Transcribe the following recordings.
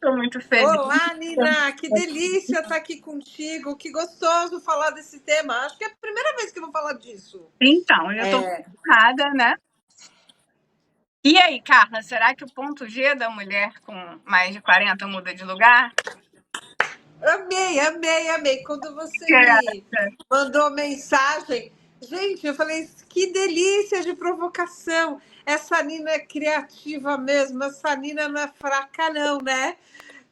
Estou muito feliz. Olá, Nina, que delícia estar aqui contigo, que gostoso falar desse tema. Acho que é a primeira vez que eu vou falar disso. Então, eu estou preocupada, né? E aí, Carla, será que o ponto G da mulher com mais de 40 muda de lugar? Amei, amei, amei. Quando você me mandou mensagem, gente, eu falei, que delícia de provocação. Essa Nina é criativa mesmo, essa Nina não é fraca não, né?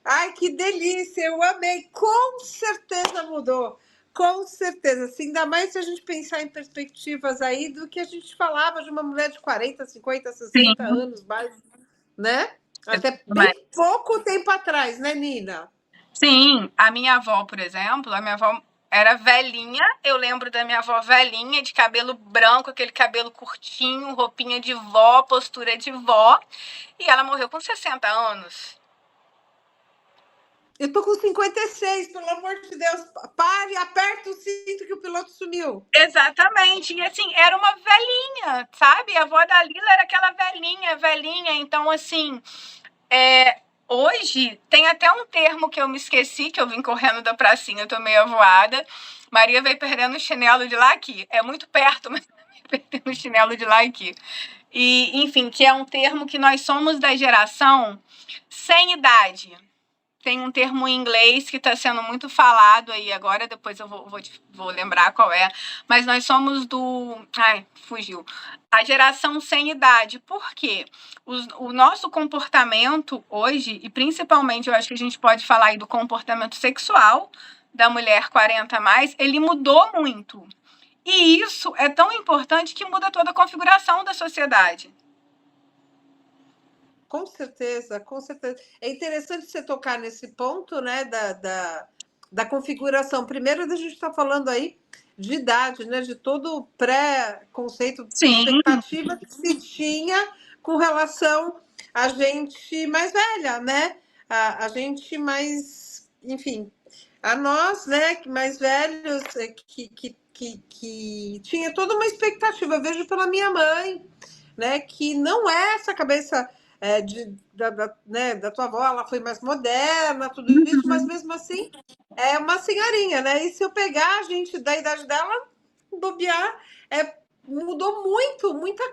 Ai, que delícia, eu amei. Com certeza mudou. Com certeza. Assim, ainda mais se a gente pensar em perspectivas aí do que a gente falava de uma mulher de 40, 50, 60 anos, mais, né? Até bem pouco tempo atrás, né, Nina? Sim, a minha avó, por exemplo, a minha avó era velhinha. Eu lembro da minha avó velhinha, de cabelo branco, aquele cabelo curtinho, roupinha de vó, postura de vó. E ela morreu com 60 anos. Eu tô com 56, pelo amor de Deus. Pare, aperta o cinto que o piloto sumiu. Exatamente. E assim, era uma velhinha, sabe? A avó da Lila era aquela velhinha. Então, assim, hoje tem até um termo que eu me esqueci, que eu vim correndo da pracinha, eu tô meio avoada. Maria veio perdendo o chinelo de lá aqui. É muito perto, mas perdendo o chinelo de lá aqui. E, enfim, que é um termo que nós somos da geração sem idade. Tem um termo em inglês que está sendo muito falado aí agora, depois eu vou lembrar qual é. Mas nós somos do... Ai, fugiu. A geração sem idade. Por quê? O nosso comportamento hoje, e principalmente eu acho que a gente pode falar aí do comportamento sexual da mulher 40 a mais, ele mudou muito. E isso é tão importante que muda toda a configuração da sociedade. Com certeza, com certeza. É interessante você tocar nesse ponto, né, da configuração. Primeiro, a gente está falando aí de idade, né, de todo o pré-conceito, expectativa que se tinha com relação a gente mais velha, né? A gente mais, enfim, a nós, né, mais velhos, que tinha toda uma expectativa. Eu vejo pela minha mãe, né, que não é essa cabeça né, da tua avó, ela foi mais moderna, tudo isso, mas mesmo assim é uma senhorinha, né? E se eu pegar a gente da idade dela, bobear, mudou muito, muita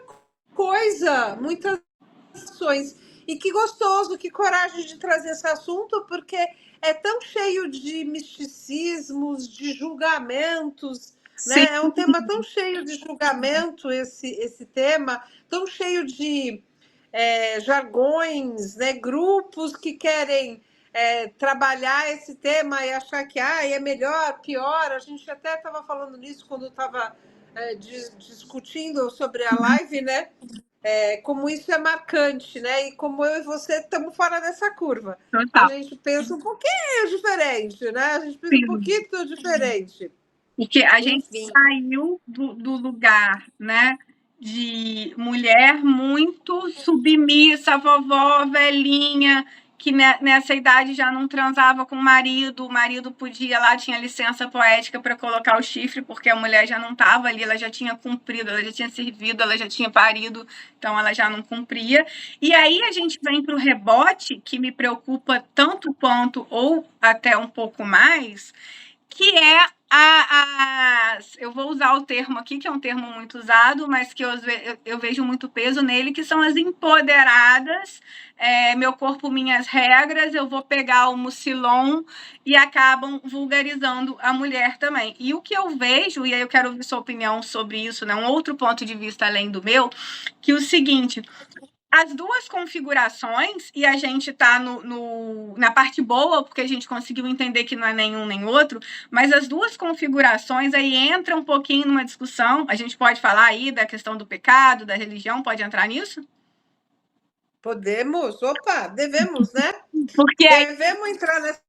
coisa, muitas ações. E que gostoso, que coragem de trazer esse assunto, porque é tão cheio de misticismos, de julgamentos, né? É um tema tão cheio de julgamento, esse tema, tão cheio de jargões, né? Grupos que querem trabalhar esse tema e achar que é melhor, pior. A gente até estava falando nisso quando estava discutindo sobre a live, né? Como isso é marcante, né? E como eu e você estamos fora dessa curva. Total. A gente pensa um pouquinho diferente, né? A gente pensa um pouquinho diferente. Porque a gente saiu do lugar, né, de mulher muito submissa, vovó, velhinha, que nessa idade já não transava com o marido podia lá, tinha licença poética para colocar o chifre, porque a mulher já não estava ali, ela já tinha cumprido, ela já tinha servido, ela já tinha parido, então ela já não cumpria. E aí a gente vem para o rebote, que me preocupa tanto quanto, ou até um pouco mais, que é eu vou usar o termo aqui, que é um termo muito usado, mas que eu vejo muito peso nele, que são as empoderadas, meu corpo, minhas regras, eu vou pegar o mucilon e acabam vulgarizando a mulher também. E o que eu vejo, e aí eu quero ouvir sua opinião sobre isso, né, um outro ponto de vista além do meu, que é o seguinte: as duas configurações, e a gente está na parte boa, porque a gente conseguiu entender que não é nenhum nem outro, mas as duas configurações aí entra um pouquinho numa discussão. A gente pode falar aí da questão do pecado, da religião, pode entrar nisso? Podemos, opa, devemos, né? Porque devemos entrar nessa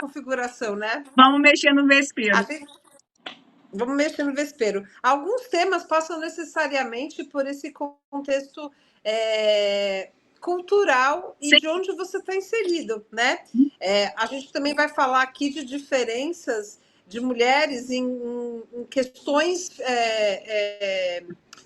configuração, né? Vamos mexer no vespeiro. Vamos mexer no vespeiro. Alguns temas passam necessariamente por esse contexto cultural e de onde você está inserido, né? A gente também vai falar aqui de diferenças de mulheres em questões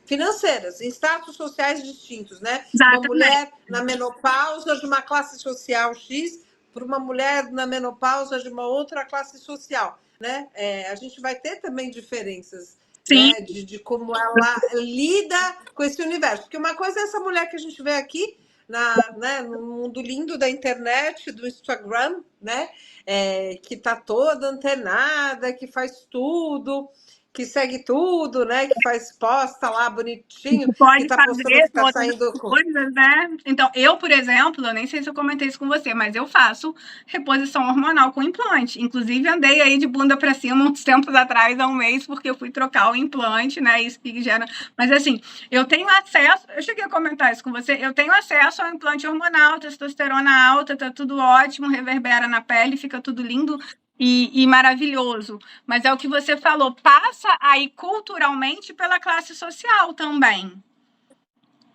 financeiras, em status sociais distintos, né? Exatamente. Uma mulher na menopausa de uma classe social X por uma mulher na menopausa de uma outra classe social, né? A gente vai ter também diferenças, Sim. né? De como ela lida com esse universo. Porque uma coisa é essa mulher que a gente vê aqui né, no mundo lindo da internet, do Instagram, né? Que tá toda antenada, que faz tudo, que segue tudo, né? Que faz posta lá bonitinho, que Pode tá postando fazer que tá outras saindo com. coisas, né? Então, eu, por exemplo, eu nem sei se eu comentei isso com você, mas eu faço reposição hormonal com implante. Inclusive, andei aí de bunda para cima uns tempos atrás, há um mês, porque eu fui trocar o implante, né? Isso que gera. Mas assim, eu tenho acesso, eu cheguei a comentar isso com você, eu tenho acesso ao implante hormonal, testosterona alta, tá tudo ótimo, reverbera na pele, fica tudo lindo. E maravilhoso, mas é o que você falou, passa aí culturalmente pela classe social também.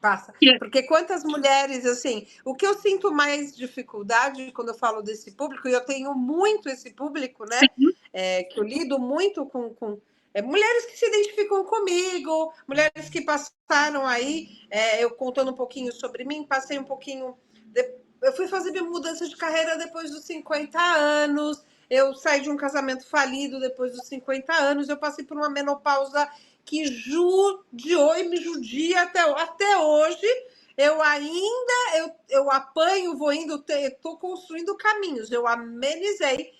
Passa. Porque quantas mulheres, assim, o que eu sinto mais dificuldade quando eu falo desse público, e eu tenho muito esse público, né? Que eu lido muito com mulheres que se identificam comigo, mulheres que passaram aí, eu contando um pouquinho sobre mim, passei um pouquinho. Eu fui fazer minha mudança de carreira depois dos 50 anos, eu saí de um casamento falido depois dos 50 anos, eu passei por uma menopausa que judiou e me judia até hoje. Eu ainda eu apanho, vou indo, estou construindo caminhos, eu amenizei.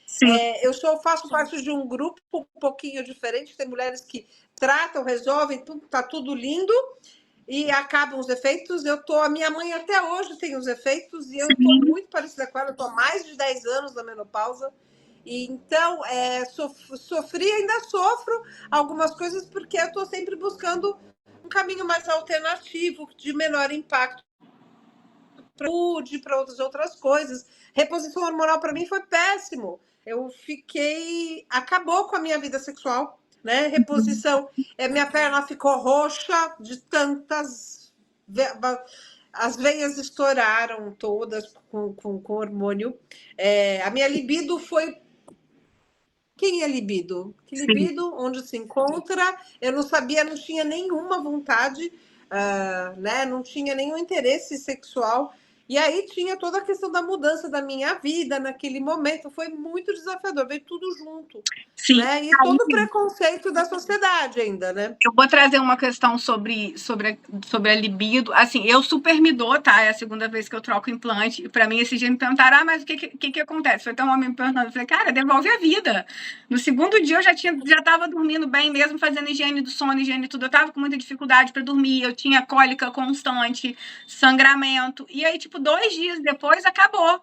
Eu faço parte de um grupo um pouquinho diferente, tem mulheres que tratam, resolvem, tá tudo lindo e acabam os efeitos. A minha mãe até hoje tem os efeitos e eu estou muito parecida com ela, eu estou há mais de 10 anos na menopausa. E então, sofri, ainda sofro algumas coisas, porque eu estou sempre buscando um caminho mais alternativo, de menor impacto para outras coisas. Reposição hormonal para mim foi péssimo. Acabou com a minha vida sexual, né? Reposição, minha perna ficou roxa de tantas. As veias estouraram todas com hormônio. A minha libido foi. Quem é libido? Que libido, onde se encontra? Eu não sabia, não tinha nenhuma vontade, né? Não tinha nenhum interesse sexual. E aí tinha toda a questão da mudança da minha vida naquele momento. Foi muito desafiador, veio tudo junto. Sim. Né? E todo o preconceito da sociedade ainda, né? Eu vou trazer uma questão sobre a libido. Assim, eu super me dou, tá? É a segunda vez que eu troco implante. E pra mim, esse dia me perguntaram, mas o que acontece? Foi até um homem me perguntando. Eu falei, cara, devolve a vida. No segundo dia, eu já tava dormindo bem mesmo, fazendo higiene do sono, higiene de tudo. Eu tava com muita dificuldade para dormir. Eu tinha cólica constante, sangramento. E aí, tipo, 2 dias depois, acabou.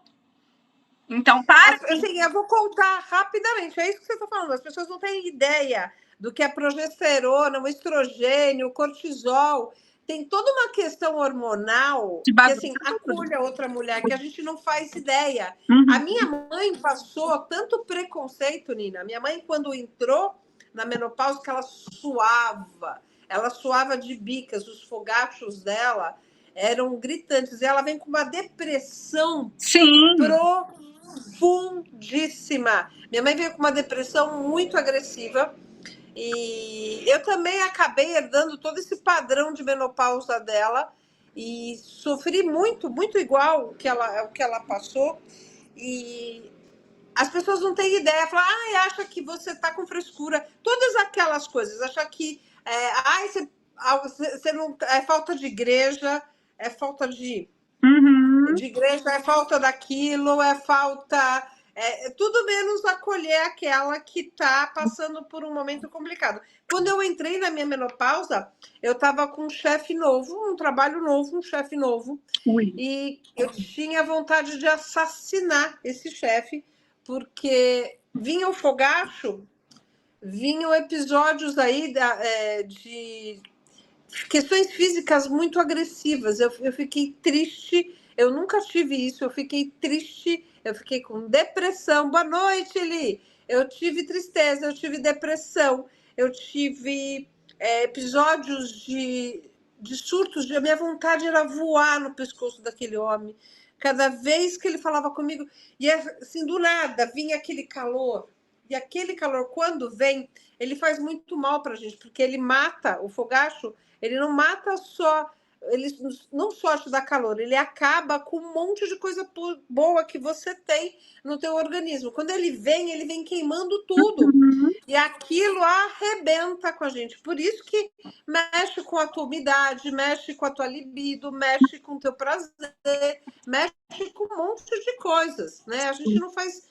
Então, assim, eu vou contar rapidamente. É isso que você está falando. As pessoas não têm ideia do que é progesterona, o estrogênio, o cortisol. Tem toda uma questão hormonal que, assim, acolhe a outra mulher, que a gente não faz ideia. A minha mãe passou tanto preconceito, Nina. Minha mãe, quando entrou na menopausa, que ela suava de bicas, os fogachos dela eram gritantes. E ela vem com uma depressão profundíssima. Minha mãe veio com uma depressão muito agressiva e eu também acabei herdando todo esse padrão de menopausa dela e sofri muito, muito igual o que ela passou. E as pessoas não têm ideia, falam, acha que você tá com frescura, todas aquelas coisas, acha que você não é falta de igreja, é falta de igreja, é falta daquilo, é falta. Tudo menos acolher aquela que está passando por um momento complicado. Quando eu entrei na minha menopausa, eu estava com um chefe novo, um trabalho novo, um chefe novo, e eu tinha vontade de assassinar esse chefe, porque vinha o fogacho, vinham episódios aí de questões físicas muito agressivas. Eu fiquei triste, eu nunca tive isso, eu fiquei triste, eu fiquei com depressão. Boa noite, Eli. Eu tive tristeza, eu tive depressão, eu tive episódios de surtos, a minha vontade era voar no pescoço daquele homem. Cada vez que ele falava comigo, e assim, do nada, vinha aquele calor. E aquele calor, quando vem, ele faz muito mal para a gente, porque ele mata o fogacho. Ele não mata só ele não só te dá calor, ele acaba com um monte de coisa boa que você tem no teu organismo. Quando ele vem queimando tudo. Uhum. E aquilo arrebenta com a gente. Por isso que mexe com a tua umidade, mexe com a tua libido, mexe com o teu prazer, mexe com um monte de coisas, né? A gente não faz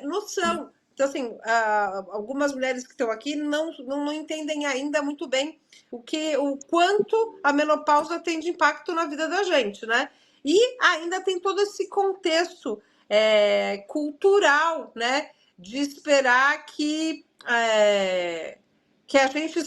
noção. Então, assim, algumas mulheres que estão aqui não entendem ainda muito bem o quanto a menopausa tem de impacto na vida da gente, né? E ainda tem todo esse contexto cultural, né? De esperar que a gente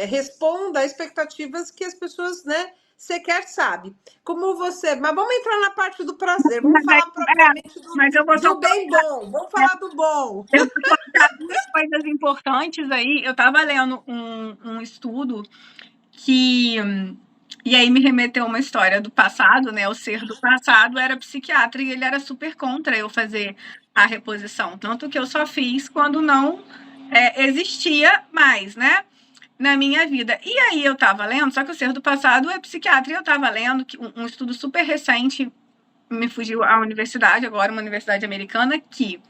responda a expectativas que as pessoas, né, sequer sabem. Como você. Mas vamos entrar na parte do prazer, vamos falar propriamente mas eu vou do bem bom, vamos falar do bom. Eu vou colocar duas coisas importantes aí. Eu estava lendo um estudo que. E aí me remeteu a uma história do passado, né? O ser do passado era psiquiatra e ele era super contra eu fazer a reposição. Tanto que eu só fiz quando não existia mais, né? Na minha vida. E aí eu estava lendo, só que o ser do passado é psiquiatra, e eu estava lendo que um estudo super recente, me fugiu a universidade, agora uma universidade americana, que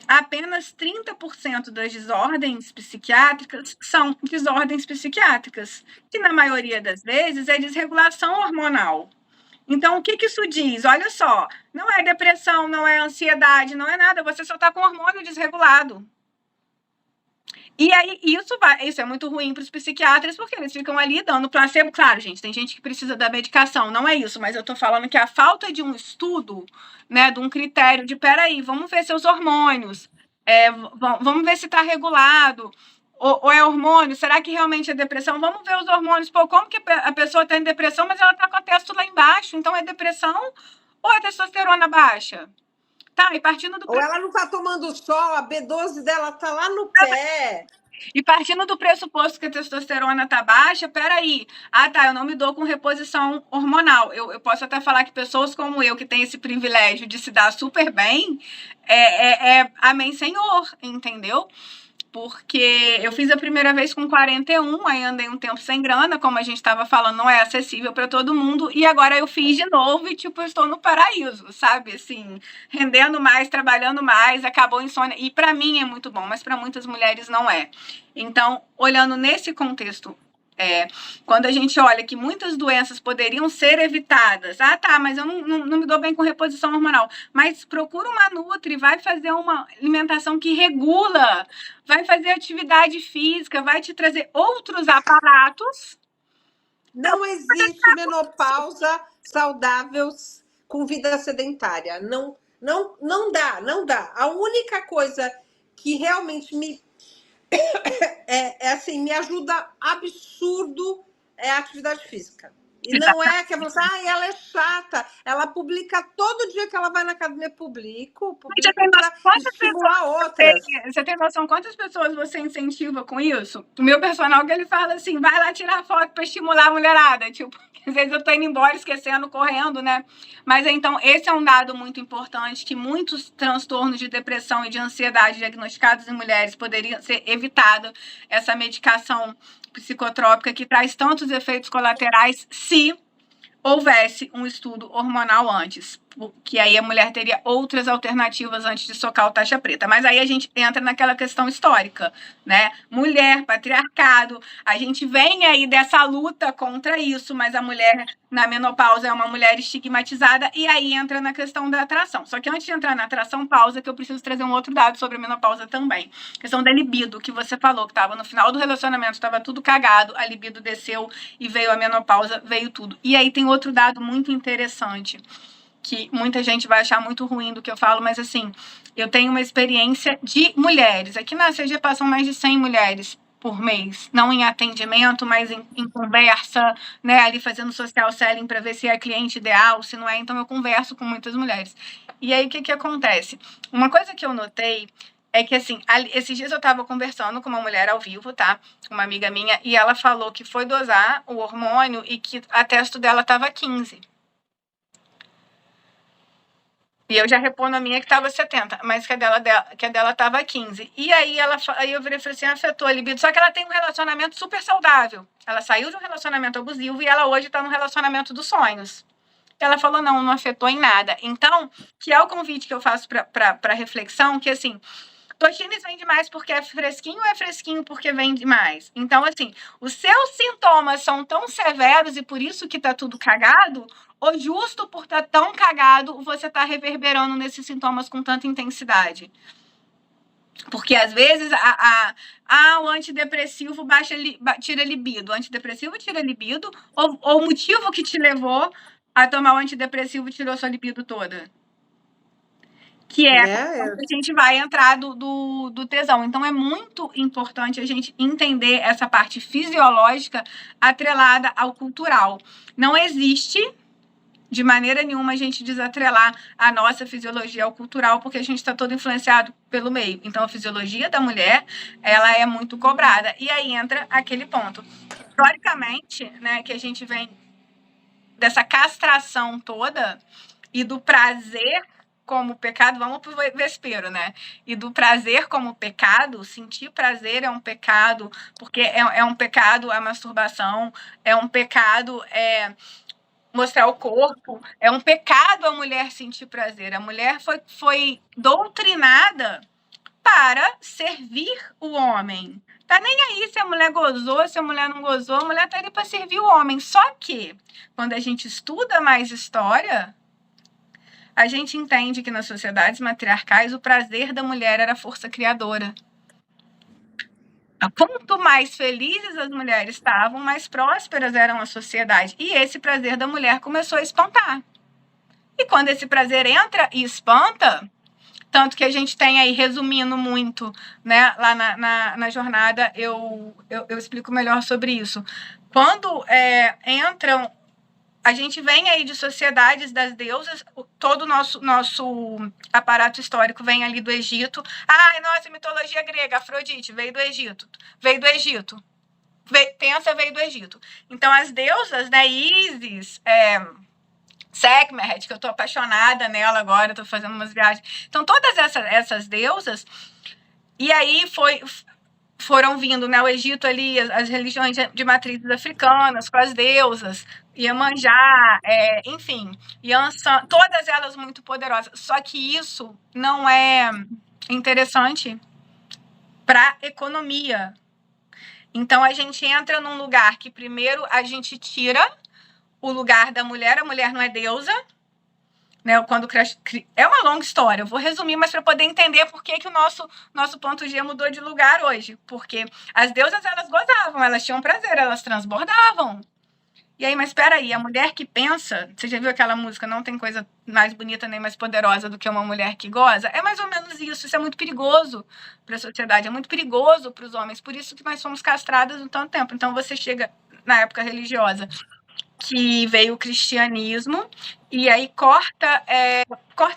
apenas 30% das desordens psiquiátricas são desordens psiquiátricas, que na maioria das vezes é desregulação hormonal. Então, o que isso diz? Olha só, não é depressão, não é ansiedade, não é nada, você só está com hormônio desregulado. E aí, isso é muito ruim para os psiquiatras, porque eles ficam ali dando placebo. Claro, gente, tem gente que precisa da medicação, não é isso, mas eu tô falando que a falta de um estudo, né, de um critério de, peraí, vamos ver seus hormônios, vamos ver se está regulado, ou é hormônio, será que realmente é depressão? Vamos ver os hormônios, pô, como que a pessoa tem depressão, mas ela está com a testo lá embaixo, então é depressão ou é testosterona baixa? Tá, e partindo do... Ou ela não está tomando sol, a B12 dela está lá no pé. E partindo do pressuposto que a testosterona tá baixa, peraí. Ah, tá, eu não me dou com reposição hormonal. Eu posso até falar que pessoas como eu, que têm esse privilégio de se dar super bem, amém, Senhor, entendeu? Porque eu fiz a primeira vez com 41, aí andei um tempo sem grana, como a gente estava falando, não é acessível para todo mundo, e agora eu fiz de novo e, tipo, eu estou no paraíso, sabe? Assim, rendendo mais, trabalhando mais, acabou a insônia, e para mim é muito bom, mas para muitas mulheres não é. Então, olhando nesse contexto, quando a gente olha que muitas doenças poderiam ser evitadas, ah, tá, mas eu não me dou bem com reposição hormonal, mas procura uma nutri, vai fazer uma alimentação que regula, vai fazer atividade física, vai te trazer outros aparatos. Não existe menopausa saudável com vida sedentária. Não dá. A única coisa que realmente me ajuda absurdo é a atividade física. E não é que você, ela é chata, ela publica todo dia que ela vai na academia, publico para estimular outras. Você tem noção quantas pessoas você incentiva com isso? O meu personal, que ele fala assim, vai lá tirar foto para estimular a mulherada, tipo, às vezes eu tô indo embora, esquecendo, correndo, né? Mas então, esse é um dado muito importante, que muitos transtornos de depressão e de ansiedade diagnosticados em mulheres poderiam ser evitados, essa medicação psicotrópica que traz tantos efeitos colaterais, se houvesse um estudo hormonal antes, que aí a mulher teria outras alternativas antes de socar o taxa preta. Mas aí a gente entra naquela questão histórica, né? Mulher, patriarcado, a gente vem aí dessa luta contra isso, mas a mulher na menopausa é uma mulher estigmatizada, e aí entra na questão da atração. Só que antes de entrar na atração, pausa, que eu preciso trazer um outro dado sobre a menopausa também. A questão da libido, que você falou, que estava no final do relacionamento, estava tudo cagado, a libido desceu e veio a menopausa, veio tudo. E aí tem outro dado muito interessante, que muita gente vai achar muito ruim do que eu falo, mas assim, eu tenho uma experiência de mulheres. Aqui na CG passam mais de 100 mulheres por mês, não em atendimento, mas em conversa, né, ali fazendo social selling para ver se é cliente ideal, se não é, então eu converso com muitas mulheres. E aí, o que acontece? Uma coisa que eu notei é que, assim, esses dias eu estava conversando com uma mulher ao vivo, tá? Uma amiga minha, e ela falou que foi dosar o hormônio e que a testo dela estava 15. E eu já repondo a minha que estava 70, mas que a dela estava 15. E aí eu virei e falei assim, afetou a libido. Só que ela tem um relacionamento super saudável. Ela saiu de um relacionamento abusivo e ela hoje está no relacionamento dos sonhos. Ela falou, não afetou em nada. Então, que é o convite que eu faço para reflexão, que assim, Tostines vende mais porque é fresquinho ou é fresquinho porque vende mais? Então, assim, os seus sintomas são tão severos e por isso que tá tudo cagado, ou justo por estar tão cagado, você tá reverberando nesses sintomas com tanta intensidade? Porque às vezes o antidepressivo tira libido. O antidepressivo tira libido, ou o motivo que te levou a tomar o antidepressivo tirou sua libido toda. Que é a gente vai entrar do tesão. Então, é muito importante a gente entender essa parte fisiológica atrelada ao cultural. Não existe, de maneira nenhuma, a gente desatrelar a nossa fisiologia ao cultural, porque a gente está todo influenciado pelo meio. Então, a fisiologia da mulher, ela é muito cobrada. E aí entra aquele ponto. Historicamente, né, que a gente vem dessa castração toda e do prazer como pecado, vamos pro vespeiro, né? E do prazer como pecado, sentir prazer é um pecado, porque é um pecado a masturbação, é um pecado mostrar o corpo, é um pecado a mulher sentir prazer. A mulher foi doutrinada para servir o homem. Tá nem aí se a mulher gozou, se a mulher não gozou, a mulher tá ali para servir o homem. Só que, quando a gente estuda mais história, a gente entende que nas sociedades matriarcais o prazer da mulher era a força criadora. Quanto mais felizes as mulheres estavam, mais prósperas eram as sociedades. E esse prazer da mulher começou a espantar. E quando esse prazer entra e espanta, tanto que a gente tem aí, resumindo muito, né, lá na jornada, eu explico melhor sobre isso. Quando entram... A gente vem aí de sociedades das deusas, todo o nosso aparato histórico vem ali do Egito. Ai, nossa, mitologia grega, Afrodite, veio do Egito. Veio do Egito. Pensa, veio do Egito. Então, as deusas, né, Ísis, Sekhmet, que eu tô apaixonada nela agora, tô fazendo umas viagens. Então, todas essas deusas, e aí foram vindo, né, o Egito ali, as religiões de matrizes africanas, com as deusas, Iemanjá, enfim, Yansan, todas elas muito poderosas. Só que isso não é interessante para a economia. Então, a gente entra num lugar que, primeiro, a gente tira o lugar da mulher, a mulher não é deusa, né? Quando é uma longa história, eu vou resumir, mas para poder entender por que o nosso ponto G mudou de lugar hoje. Porque as deusas, elas gozavam, elas tinham prazer, elas transbordavam. E aí, mas espera aí, a mulher que pensa, você já viu aquela música, não tem coisa mais bonita nem mais poderosa do que uma mulher que goza? É mais ou menos isso é muito perigoso para a sociedade, é muito perigoso para os homens, por isso que nós fomos castradas há tanto tempo. Então, você chega na época religiosa, que veio o cristianismo, e aí corta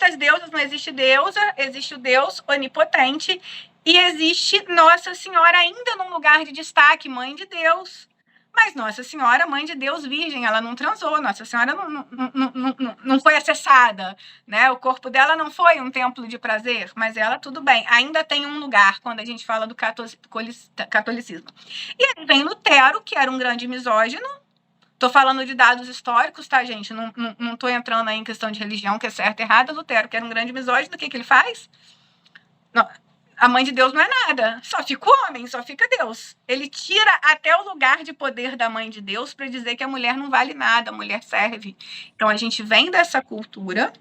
as deusas, não existe deusa, existe o Deus onipotente, e existe Nossa Senhora ainda num lugar de destaque, mãe de Deus. Mas Nossa Senhora, mãe de Deus virgem, ela não transou, Nossa Senhora não foi acessada, né? O corpo dela não foi um templo de prazer, mas ela, tudo bem, ainda tem um lugar quando a gente fala do catolicismo. E aí vem Lutero, que era um grande misógino. Tô falando de dados históricos, tá, gente? Não tô entrando aí em questão de religião, que é certo e errado. Lutero, que era um grande misógino, o que ele faz? Não, a mãe de Deus não é nada, só fica o homem, só fica Deus. Ele tira até o lugar de poder da mãe de Deus para dizer que a mulher não vale nada, a mulher serve. Então, a gente vem dessa cultura.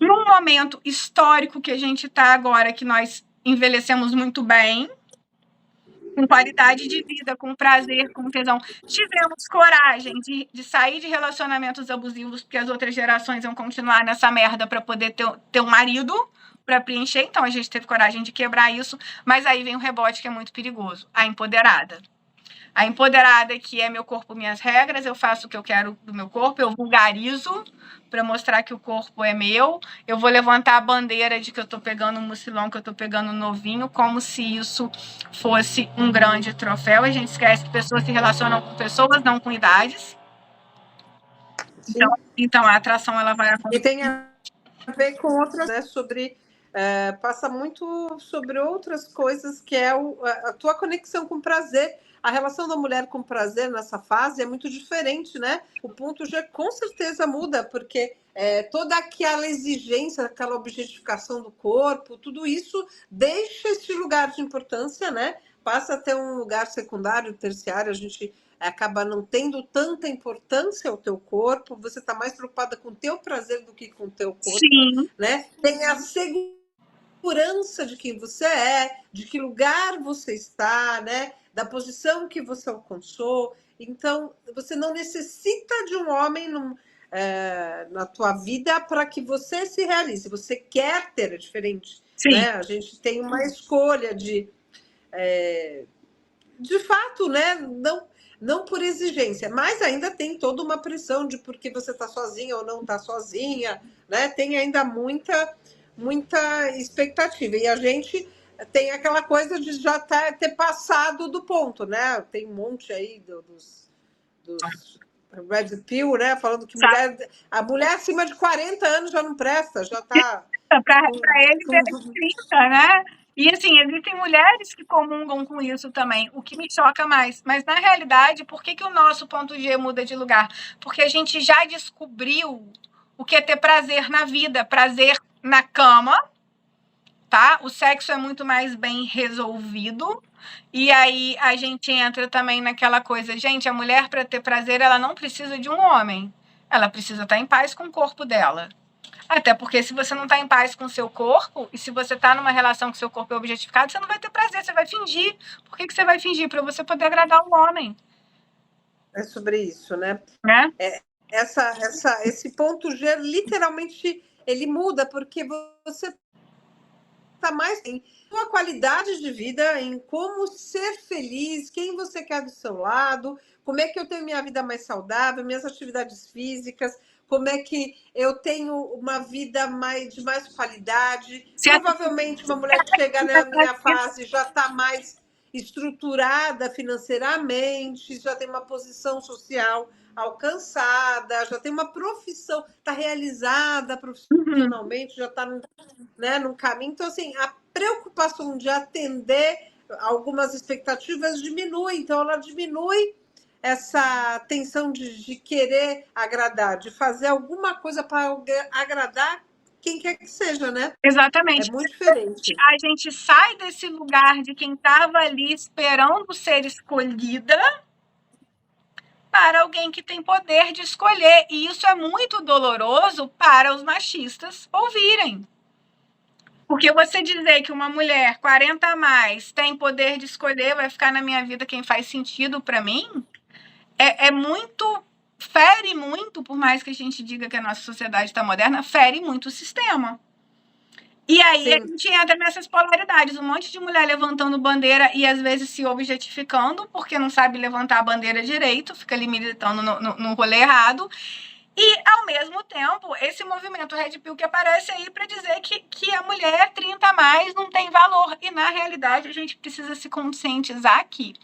Num momento histórico que a gente tá agora, que nós envelhecemos muito bem, com qualidade de vida, com prazer, com tesão. Tivemos coragem de sair de relacionamentos abusivos, porque as outras gerações vão continuar nessa merda para poder ter um marido para preencher. Então, a gente teve coragem de quebrar isso. Mas aí vem um rebote que é muito perigoso. A empoderada. A empoderada, que é meu corpo, minhas regras, eu faço o que eu quero do meu corpo, eu vulgarizo para mostrar que o corpo é meu, eu vou levantar a bandeira de que eu tô pegando um mucilão, que eu tô pegando um novinho, como se isso fosse um grande troféu. A gente esquece que pessoas se relacionam com pessoas, não com idades. Então a atração, ela vai acontecer. E tem ver com outras, né, sobre passa muito sobre outras coisas, que é a tua conexão com prazer. A relação da mulher com prazer nessa fase é muito diferente, né? O ponto G com certeza muda, porque toda aquela exigência, aquela objetificação do corpo, tudo isso deixa esse lugar de importância, né? Passa a ter um lugar secundário, terciário, a gente acaba não tendo tanta importância ao teu corpo, você está mais preocupada com o teu prazer do que com o teu corpo, Sim. né? Tem a segurança de quem você é, de que lugar você está, né? Da posição que você alcançou. Então, você não necessita de um homem na tua vida para que você se realize. Você quer ter, é diferente, Sim. né? A gente tem uma escolha de fato, né? Não por exigência, mas ainda tem toda uma pressão de porque você está sozinha ou não está sozinha, né? Tem ainda muita expectativa. E a gente tem aquela coisa de já ter passado do ponto, né? Tem um monte aí dos Red Pill, né? Falando que a mulher acima de 40 anos já não presta, já está. Para eles é 30, né? E assim, existem mulheres que comungam com isso também, o que me choca mais. Mas na realidade, por que o nosso ponto G muda de lugar? Porque a gente já descobriu o que é ter prazer na vida, prazer na cama, tá? O sexo é muito mais bem resolvido. E aí a gente entra também naquela coisa, gente, a mulher para ter prazer, ela não precisa de um homem. Ela precisa estar em paz com o corpo dela. Até porque se você não está em paz com o seu corpo, e se você está numa relação que seu corpo é objetificado, você não vai ter prazer, você vai fingir. Por que você vai fingir? Para você poder agradar o homem. É sobre isso, né? Né? Esse ponto G, literalmente, ele muda, porque você está mais em sua qualidade de vida, em como ser feliz, quem você quer do seu lado, como é que eu tenho minha vida mais saudável, minhas atividades físicas, como é que eu tenho uma vida de mais qualidade. Provavelmente uma mulher que chega na minha fase já está mais estruturada financeiramente, já tem uma posição social alcançada, já tem uma profissão, está realizada profissionalmente, já está num caminho. Então, assim, a preocupação de atender algumas expectativas diminui. Então, ela diminui essa tensão de querer agradar, de fazer alguma coisa para agradar quem quer que seja, né? Exatamente. É muito diferente. A gente sai desse lugar de quem estava ali esperando ser escolhida para alguém que tem poder de escolher. E isso é muito doloroso para os machistas ouvirem. Porque você dizer que uma mulher 40 a mais tem poder de escolher, vai ficar na minha vida quem faz sentido para mim, é muito, fere muito, por mais que a gente diga que a nossa sociedade está moderna, fere muito o sistema. E aí a gente entra nessas polaridades, um monte de mulher levantando bandeira e às vezes se objetificando, porque não sabe levantar a bandeira direito, fica ali militando no rolê errado. E, ao mesmo tempo, esse movimento Red Pill que aparece aí para dizer que a mulher 30 a mais não tem valor. E, na realidade, a gente precisa se conscientizar aqui.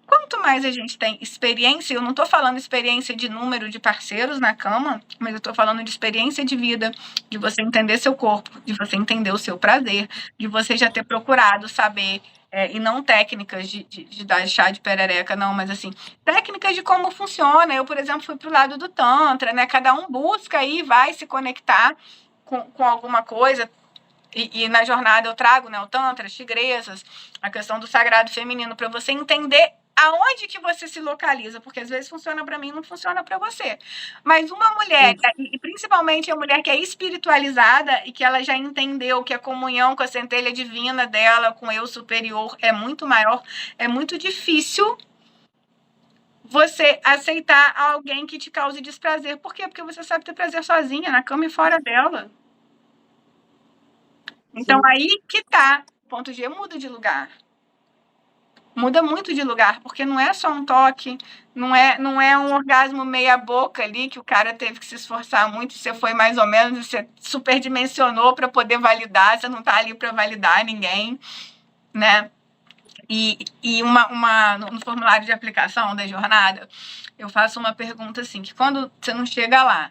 Quanto mais a gente tem experiência, eu não estou falando experiência de número de parceiros na cama, mas eu estou falando de experiência de vida, de você entender seu corpo, de você entender o seu prazer, de você já ter procurado saber, e não técnicas de dar chá de perereca, não, mas assim, técnicas de como funciona. Eu, por exemplo, fui para o lado do Tantra, né? Cada um busca e vai se conectar com alguma coisa. E na jornada eu trago, né, o Tantra, as tigresas, a questão do sagrado feminino, para você entender aonde que você se localiza, porque às vezes funciona para mim, não funciona para você. Mas uma mulher, e principalmente a mulher que é espiritualizada e que ela já entendeu que a comunhão com a centelha divina dela, com o eu superior, é muito maior, é muito difícil você aceitar alguém que te cause desprazer. Por quê? Porque você sabe ter prazer sozinha, na cama e fora dela. Então, aí que tá. O ponto G muda de lugar. Muda muito de lugar, porque não é só um toque, não é um orgasmo meia boca ali, que o cara teve que se esforçar muito, você foi mais ou menos, você superdimensionou para poder validar, você não tá ali para validar ninguém, né? E no formulário de aplicação da jornada, eu faço uma pergunta assim, que quando você não chega lá,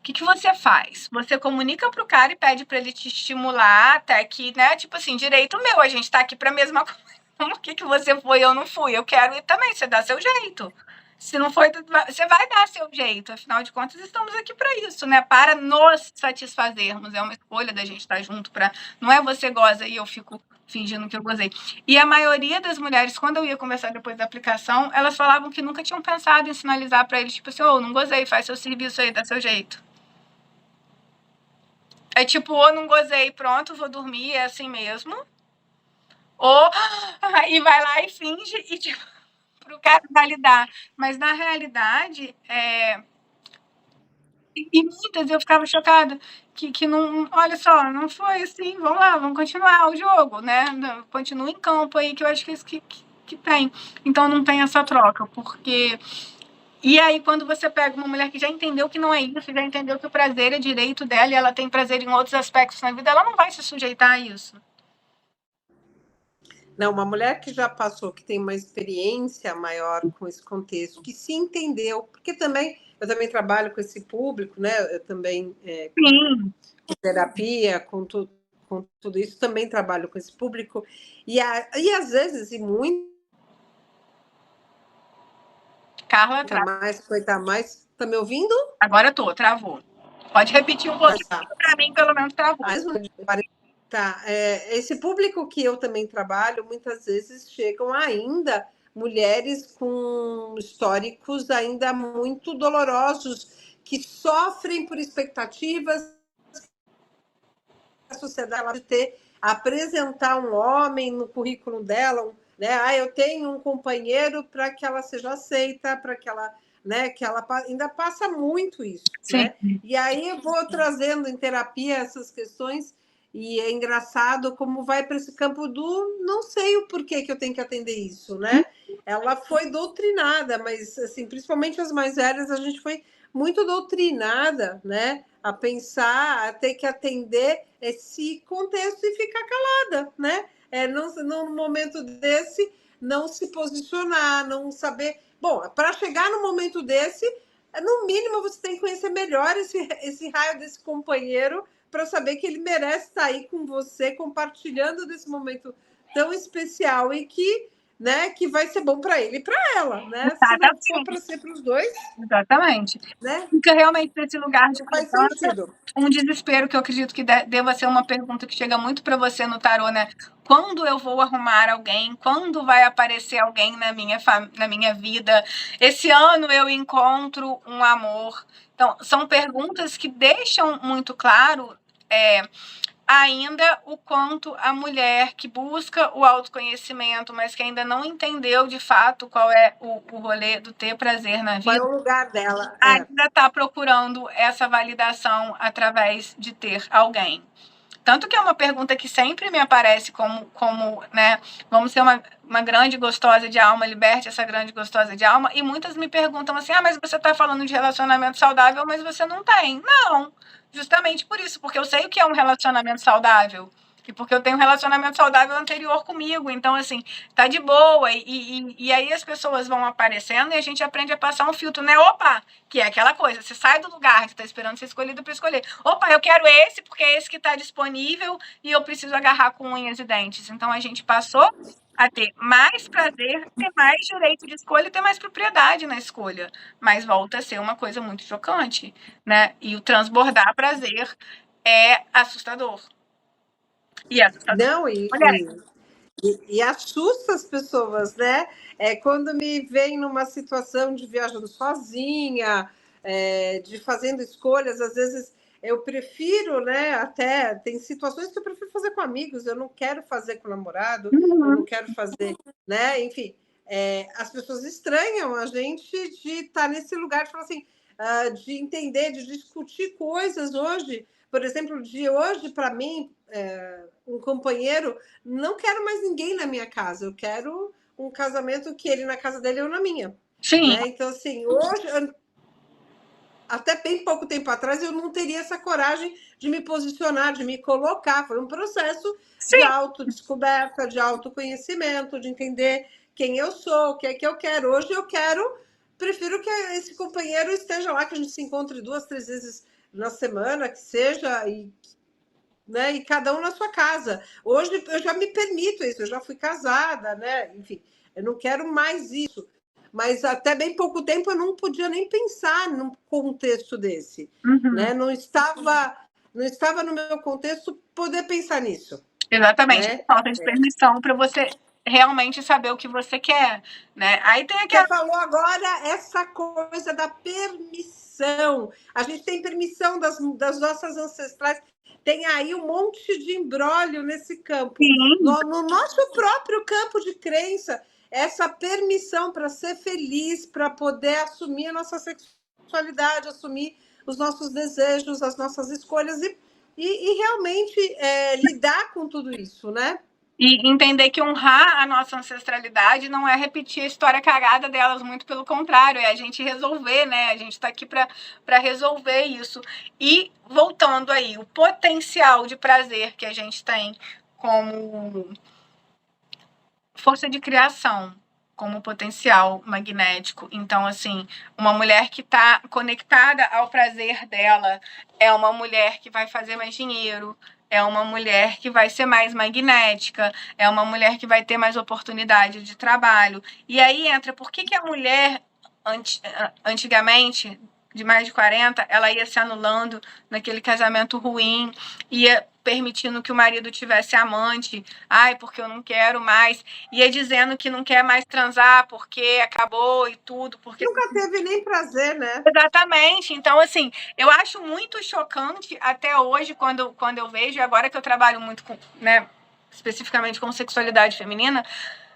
O que você faz? Você comunica pro cara e pede para ele te estimular até que, né? Tipo assim, direito meu, a gente tá aqui pra mesma coisa. Por que você foi e eu não fui? Eu quero ir também, você dá seu jeito. Se não foi, você vai dar seu jeito. Afinal de contas, estamos aqui para isso, né? Para nos satisfazermos. É uma escolha da gente estar junto para. Não é você goza e eu fico fingindo que eu gozei. E a maioria das mulheres, quando eu ia conversar depois da aplicação, elas falavam que nunca tinham pensado em sinalizar para eles, tipo assim, ô, não gozei, faz seu serviço aí, dá seu jeito. É tipo, ou não gozei, pronto, vou dormir, é assim mesmo. Ou, e vai lá e finge, e tipo, pro cara validar. Mas na realidade, e muitas eu ficava chocada que não, olha só, não foi assim, vamos lá, vamos continuar o jogo, né? Continua em campo aí, que eu acho que é isso que tem. Então não tem essa troca, porque. E aí, quando você pega uma mulher que já entendeu que não é isso, já entendeu que o prazer é direito dela e ela tem prazer em outros aspectos na vida, ela não vai se sujeitar a isso. Não, uma mulher que já passou, que tem uma experiência maior com esse contexto, que se entendeu, porque também eu também trabalho com esse público, né? Eu também com terapia, com tudo isso, também trabalho com esse público, e às vezes, e muito Carla, coisa mais, tá me ouvindo? Agora travou. Pode repetir um pouquinho, para mim, pelo menos travou. Tá, esse público que eu também trabalho, muitas vezes chegam ainda mulheres com históricos ainda muito dolorosos, que sofrem por expectativas da sociedade de ter, apresentar um homem no currículo dela, né? Ah, eu tenho um companheiro para que ela seja aceita, para que ela, né? Que ela ainda passa muito isso, Sim. né? E aí eu vou trazendo em terapia essas questões. E é engraçado como vai para esse campo do não sei o porquê que eu tenho que atender isso, né? Ela foi doutrinada, mas assim, principalmente as mais velhas, a gente foi muito doutrinada, né? A pensar, a ter que atender esse contexto e ficar calada, né? Num momento desse, não se posicionar, não saber. Bom, para chegar no momento desse, no mínimo você tem que conhecer melhor esse raio desse companheiro para saber que ele merece estar aí com você, compartilhando desse momento tão especial e que, né, que vai ser bom para ele e para ela, né? Se não for para ser para os dois. Exatamente. Né? Fica realmente nesse lugar de faz sentido. Um desespero que eu acredito que deva ser uma pergunta que chega muito para você no tarô, né? Quando eu vou arrumar alguém? Quando vai aparecer alguém na minha vida? Esse ano eu encontro um amor? Então, são perguntas que deixam muito claro ainda o quanto a mulher que busca o autoconhecimento, mas que ainda não entendeu de fato qual é o rolê do ter prazer na vida. Qual é o lugar dela? Ainda está procurando essa validação através de ter alguém. Tanto que é uma pergunta que sempre me aparece como né, vamos ser uma grande gostosa de alma, liberte essa grande gostosa de alma, e muitas me perguntam assim, mas você está falando de relacionamento saudável, mas você não tem. Não, justamente por isso, porque eu sei o que é um relacionamento saudável, e porque eu tenho um relacionamento saudável anterior comigo, então assim, tá de boa, e aí as pessoas vão aparecendo e a gente aprende a passar um filtro, né, opa, que é aquela coisa, você sai do lugar que tá esperando ser escolhido para escolher, opa, eu quero esse, porque é esse que tá disponível e eu preciso agarrar com unhas e dentes, então a gente passou a ter mais prazer, ter mais direito de escolha e ter mais propriedade na escolha, mas volta a ser uma coisa muito chocante, né, e o transbordar prazer é assustador. E assustador. Não, e assusta as pessoas, né? Quando me veem numa situação de viajando sozinha, de fazendo escolhas, às vezes eu prefiro, né? Até tem situações que eu prefiro fazer com amigos, eu não quero fazer com namorado, eu não quero fazer, né? Enfim, as pessoas estranham a gente de estar nesse lugar de falar assim, de entender, de discutir coisas hoje. Por exemplo, de hoje, para mim, um companheiro, não quero mais ninguém na minha casa, eu quero um casamento que ele na casa dele e eu na minha. Sim. Né? Então, assim, hoje, até bem pouco tempo atrás, eu não teria essa coragem de me posicionar, de me colocar. Foi um processo de autodescoberta, de autoconhecimento, de entender quem eu sou, o que é que eu quero. Hoje eu prefiro que esse companheiro esteja lá, que a gente se encontre 2, 3 vezes na semana, que seja, né, e cada um na sua casa. Hoje eu já me permito isso, eu já fui casada, né? Enfim, eu não quero mais isso. Mas até bem pouco tempo eu não podia nem pensar num contexto desse, Uhum. né? Não estava no meu contexto poder pensar nisso, Exatamente, né? falta de permissão para você realmente saber o que você quer, né? Aí tem Você aquela. falou agora essa coisa da permissão. A gente tem permissão das nossas ancestrais. Tem aí um monte de imbróglio nesse campo. Sim, No nosso próprio campo de crença, essa permissão para ser feliz, para poder assumir a nossa sexualidade, assumir os nossos desejos, as nossas escolhas e realmente lidar com tudo isso, né? e entender que honrar a nossa ancestralidade não é repetir a história cagada delas, muito pelo contrário, é a gente resolver, né? A gente está aqui para resolver isso. E voltando aí, o potencial de prazer que a gente tem como força de criação, como potencial magnético. Então, assim, uma mulher que está conectada ao prazer dela é uma mulher que vai fazer mais dinheiro, é uma mulher que vai ser mais magnética, é uma mulher que vai ter mais oportunidade de trabalho. E aí entra, por que a mulher, antigamente, de mais de 40, ela ia se anulando naquele casamento ruim, ia permitindo que o marido tivesse amante, ai, porque eu não quero mais, ia dizendo que não quer mais transar porque acabou e tudo, porque Nunca teve nem prazer, né? exatamente. Então, assim, eu acho muito chocante até hoje, quando eu vejo, e agora que eu trabalho muito com, né, especificamente com sexualidade feminina,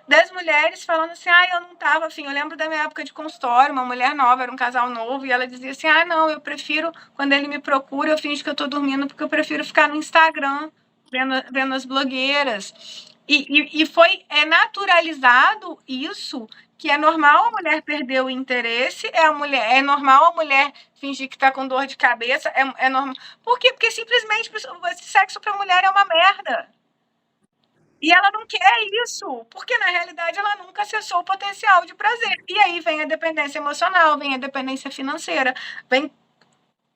das mulheres falando assim, eu não tava afim. Eu lembro da minha época de consultório, uma mulher nova, era um casal novo, e ela dizia assim, não, eu prefiro, quando ele me procura, eu finjo que eu tô dormindo, porque eu prefiro ficar no Instagram, vendo as blogueiras. E foi naturalizado isso, que é normal a mulher perder o interesse, é normal a mulher fingir que tá com dor de cabeça, é normal. Por quê? Porque simplesmente esse sexo pra mulher é uma merda. E ela não quer isso, porque na realidade ela nunca acessou o potencial de prazer. E aí vem a dependência emocional, vem a dependência financeira, vem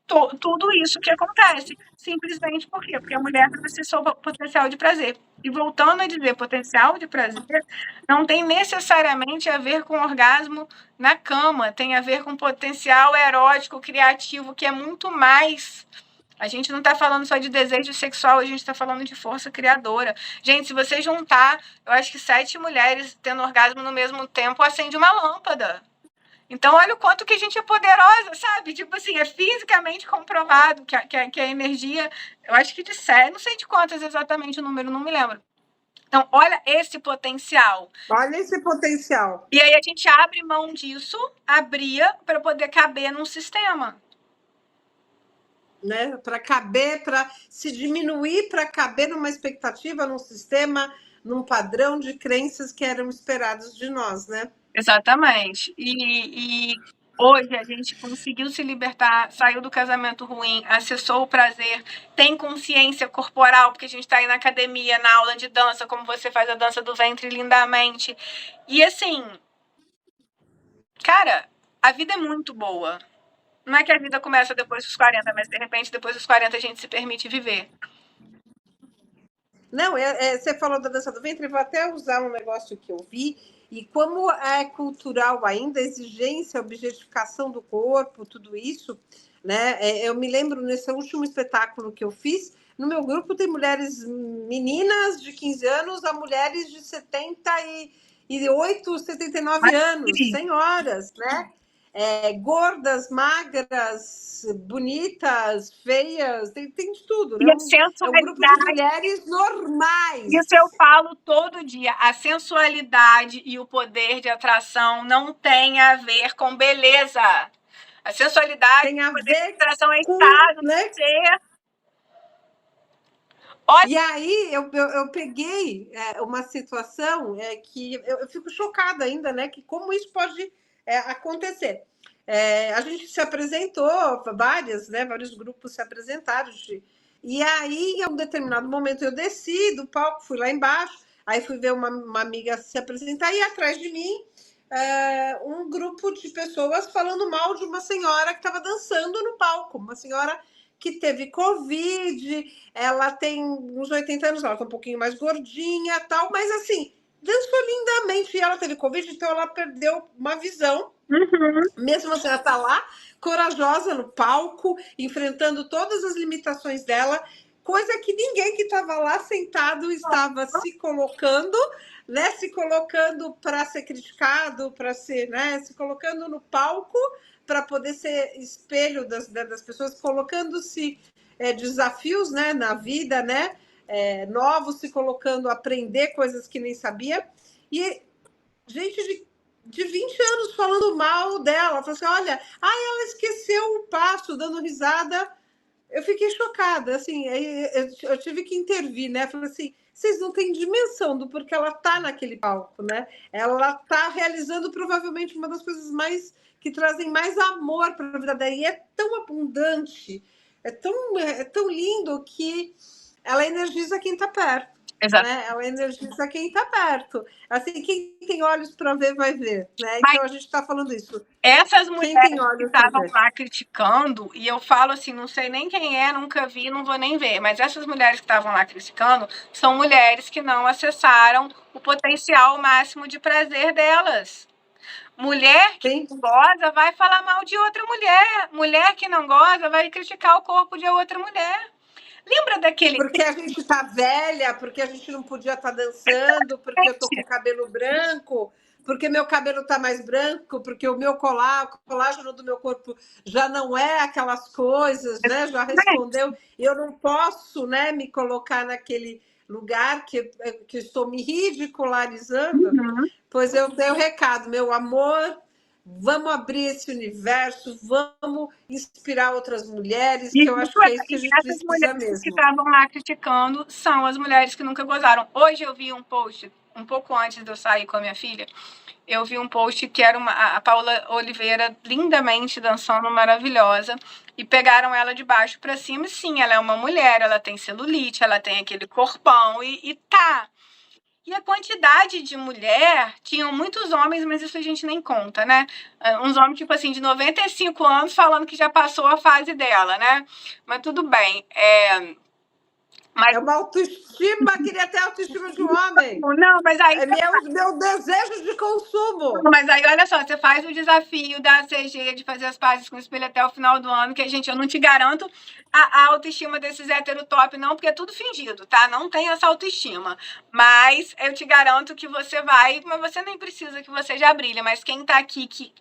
tudo isso que acontece. Simplesmente por quê? Porque a mulher não acessou o potencial de prazer. E voltando a dizer potencial de prazer, não tem necessariamente a ver com orgasmo na cama, tem a ver com potencial erótico, criativo, que é muito mais. A gente não está falando só de desejo sexual, a gente está falando de força criadora. Gente, se você juntar, eu acho que 7 mulheres tendo orgasmo no mesmo tempo, acende uma lâmpada. Então, olha o quanto que a gente é poderosa, sabe? Tipo assim, é fisicamente comprovado que a energia, eu acho que de 7, não sei de quantas exatamente o número, não me lembro. Então, olha esse potencial. Olha esse potencial. E aí a gente abre mão disso, abria para poder caber num sistema. Né? Para caber, para se diminuir, para caber numa expectativa, num sistema, num padrão de crenças que eram esperados de nós, né? Exatamente. E hoje a gente conseguiu se libertar, saiu do casamento ruim, acessou o prazer, tem consciência corporal, porque a gente está aí na academia, na aula de dança, como você faz a dança do ventre lindamente. E assim, cara, a vida é muito boa. Não é que a vida começa depois dos 40, mas de repente depois dos 40 a gente se permite viver. Não, você falou da dança do ventre, eu vou até usar um negócio que eu vi, e como é cultural ainda, a exigência, a objetificação do corpo, tudo isso, né? Eu me lembro nesse último espetáculo que eu fiz, no meu grupo tem mulheres, meninas de 15 anos a mulheres de 78, 79 anos, senhoras, né? Gordas, magras, bonitas, feias, tem de tudo, né? E a É um grupo de sensualidade. mulheres normais. Isso eu falo todo dia. A sensualidade e o poder de atração não tem a ver com beleza. A sensualidade Tem e o a poder de ver atração é com, estado né? do ser. Olha, E aí eu peguei uma situação que eu fico chocada ainda, né? Que como isso pode acontecer. A gente se apresentou, várias, né? Vários grupos se apresentaram. E aí, em um determinado momento, eu desci do palco, fui lá embaixo, aí fui ver uma amiga se apresentar, e atrás de mim, um grupo de pessoas falando mal de uma senhora que estava dançando no palco, uma senhora que teve Covid, ela tem uns 80 anos, ela tá um pouquinho mais gordinha, tal, mas assim, dançou lindamente, e ela teve Covid, então ela perdeu uma visão. Mesmo assim, ela está lá, corajosa no palco, enfrentando todas as limitações dela, coisa que ninguém que estava lá sentado estava se colocando, né? Se colocando para ser criticado, para ser, né? Se colocando no palco para poder ser espelho das pessoas, colocando-se desafios, né? Na vida, né? Novos, se colocando a aprender coisas que nem sabia. E gente de 20 anos falando mal dela, falou assim, olha, ela esqueceu o passo, dando risada. Eu fiquei chocada, assim, eu tive que intervir, né? Falei assim, vocês não têm dimensão do porquê ela tá naquele palco, né? Ela tá realizando provavelmente uma das coisas mais que trazem mais amor para a vida dela, e é tão abundante, é tão lindo que ela energiza quem está perto. Exato. Né? Ela energiza quem está perto. Assim, quem tem olhos para ver, vai ver. Né? Então, a gente está falando isso. Essas mulheres que estavam lá criticando, e eu falo assim, não sei nem quem é, nunca vi, não vou nem ver, mas essas mulheres que estavam lá criticando são mulheres que não acessaram o potencial máximo de prazer delas. Mulher que não goza vai falar mal de outra mulher. Mulher que não goza vai criticar o corpo de outra mulher. Lembra daquele... Porque a gente tá velha, porque a gente não podia estar dançando, porque eu tô com cabelo branco, porque meu cabelo tá mais branco, porque o meu colágeno do meu corpo já não é aquelas coisas, né? Já respondeu. Eu não posso, né, me colocar naquele lugar que estou me ridicularizando. Pois eu dei o recado, meu amor. Vamos abrir esse universo, vamos inspirar outras mulheres, que eu acho que é isso que a gente precisa mesmo. Que estavam lá criticando são as mulheres que nunca gozaram. Hoje eu vi um post, um pouco antes de eu sair com a minha filha, eu vi um post que era a Paula Oliveira lindamente dançando, maravilhosa, e pegaram ela de baixo para cima, e sim, ela é uma mulher, ela tem celulite, ela tem aquele corpão, e tá... E a quantidade de mulher, tinham muitos homens, mas isso a gente nem conta, né? Uns homens, tipo assim, de 95 anos, falando que já passou a fase dela, né? Mas tudo bem. Mas... É uma autoestima, queria ter a autoestima de um homem. Não, mas aí... É meu desejo de consumo. Mas aí, olha só, você faz o desafio da CG de fazer as pazes com o espelho até o final do ano, que, gente, eu não te garanto a autoestima desses hétero top, não, porque é tudo fingido, tá? Não tem essa autoestima. Mas eu te garanto que você vai, mas você nem precisa que você já brilhe, mas quem tá aqui que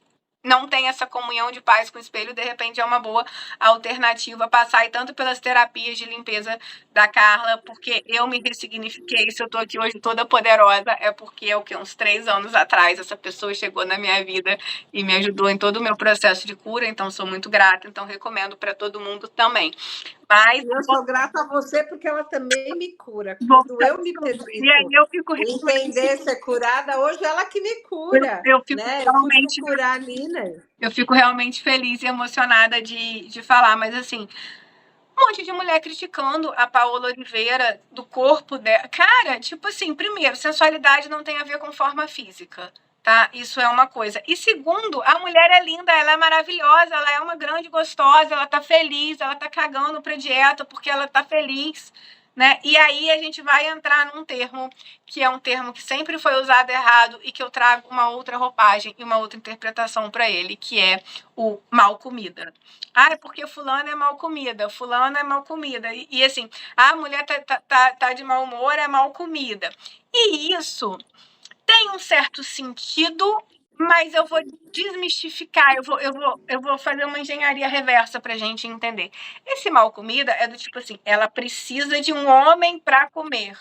não tem essa comunhão de paz com o espelho, de repente é uma boa alternativa passar e tanto pelas terapias de limpeza da Carla, porque eu me ressignifiquei, se eu tô aqui hoje toda poderosa, é porque uns 3 anos atrás essa pessoa chegou na minha vida e me ajudou em todo o meu processo de cura, então sou muito grata, então recomendo para todo mundo também. Mas eu sou grata a você porque ela também me cura. Quando eu me permito entender ser curada, hoje ela que me cura. Eu fico né? realmente... Eu fui curar a Nina. Eu fico realmente feliz e emocionada de falar, mas assim, um monte de mulher criticando a Paola Oliveira, do corpo dela. Cara, tipo assim, primeiro, sensualidade não tem a ver com forma física. Tá? Isso é uma coisa. E segundo, a mulher é linda, ela é maravilhosa, ela é uma grande gostosa, ela tá feliz, ela tá cagando pra dieta porque ela tá feliz, né? E aí a gente vai entrar num termo que é um termo que sempre foi usado errado e que eu trago uma outra roupagem e uma outra interpretação para ele, que é o mal comida. É porque fulano é mal comida, fulano é mal comida. E assim, a mulher tá de mau humor, é mal comida. E isso tem um certo sentido, mas eu vou desmistificar, eu vou fazer uma engenharia reversa pra gente entender. Esse mal comida é do tipo assim, ela precisa de um homem para comer.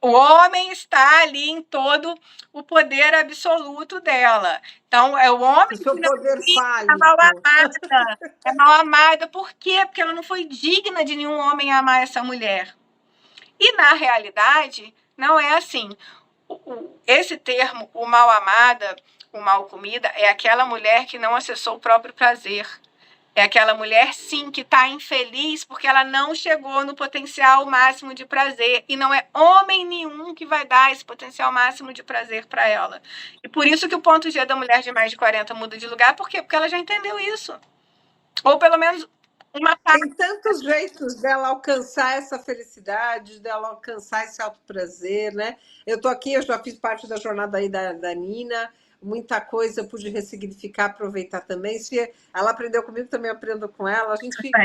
O homem está ali em todo o poder absoluto dela. Então, é o homem que poder é mal amada. É mal amada. Por quê? Porque ela não foi digna de nenhum homem amar essa mulher. E, na realidade, não é assim. Esse termo, o mal amada, o mal comida, é aquela mulher que não acessou o próprio prazer. É aquela mulher, sim, que está infeliz porque ela não chegou no potencial máximo de prazer. E não é homem nenhum que vai dar esse potencial máximo de prazer para ela. E por isso que o ponto G da mulher de mais de 40 muda de lugar. Por quê? Porque ela já entendeu isso. Ou pelo menos uma Tem tantos jeitos dela alcançar essa felicidade, dela alcançar esse alto prazer, né? Eu tô aqui, eu já fiz parte da jornada aí da Nina, muita coisa eu pude ressignificar, aproveitar também. Se ela aprendeu comigo, também aprendo com ela.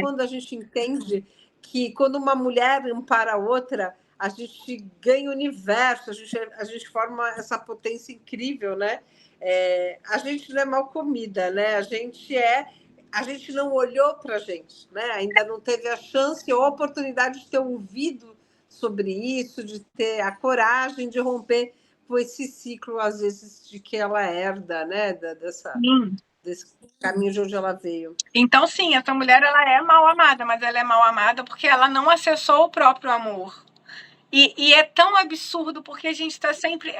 Quando a gente entende que quando uma mulher ampara a outra, a gente ganha o universo, a gente forma essa potência incrível, né? A gente não é mal comida, né? A gente não olhou para a gente, né? Ainda não teve a chance ou a oportunidade de ter ouvido sobre isso, de ter a coragem de romper com esse ciclo, às vezes, de que ela herda, né? Desse caminho de onde ela veio. Então, sim, essa mulher ela é mal amada, mas ela é mal amada porque ela não acessou o próprio amor. E é tão absurdo porque a gente está sempre